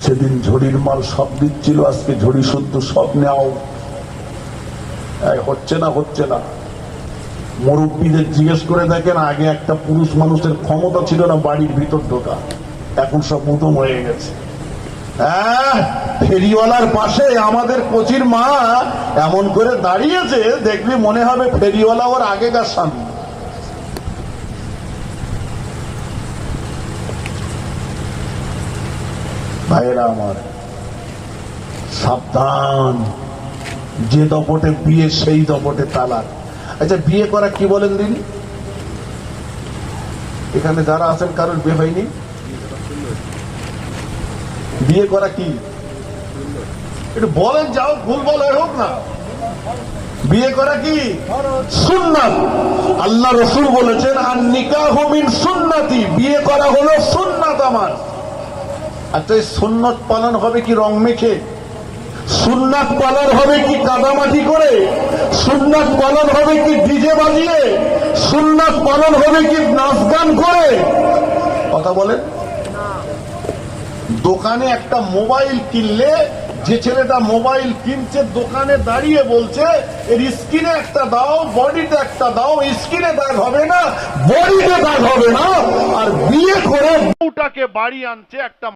সেদিন ঝড়ির মাল সব দিচ্ছিল, আজকে ঝড়ি শুদ্ধ সব নেও। হচ্ছে না, হচ্ছে না। মুরব্বীদের জিজ্ঞেস করে দেখেন, আগে একটা পুরুষ মানুষের ক্ষমতা ছিল না বাড়ির ভিতর ঢোকা, এখন সব উদম হয়ে গেছে। ফেরিওয়ালার পাশে আমাদের কোচির মা এমন করে দাঁড়িয়েছে, দেখবি মনে হবে ফেরিওয়ালা ওর আগেকার স্বামী। ভাইয়েরা আমার, সাবধান, যে দপটে বিয়ে সেই দপটে তালাক। আচ্ছা, বিয়ে করা কি বলেন দিন? এখানে যারা আছেন কারোর বিয়ে হয়নি? বিয়ে করা কি একটু বলেন, যাও ভুল বলে হোক না। বিয়ে করা কি সুন্নাত। আল্লাহ রসুল বলেছেন, আর নিকাহু মিন সুন্নতি, বিয়ে করা হলো সুন্নাত আমার। আচ্ছা, এই সুন্নত পালন হবে কি রং মেখে? সুন্নাত পালন হবে কি কাদামাটি করে? সুন্নাত পালন হবে কি ডিজে বাজিয়ে? সুন্নাত পালন হবে কি নাচ গান করে? কথা বলেন। দোকানে একটা মোবাইল কিনলে যে ছেলেটা মোবাইল কিনছে দোকানে দাঁড়িয়ে বলছে, এর স্ক্রিনে একটা দাও, বডিতে একটা দাও। স্ক্রিনে দাগ হবে না, বডিতে দাগ হবে না। আর বিয়ে করে বউটাকে বাড়ি আনছে একটা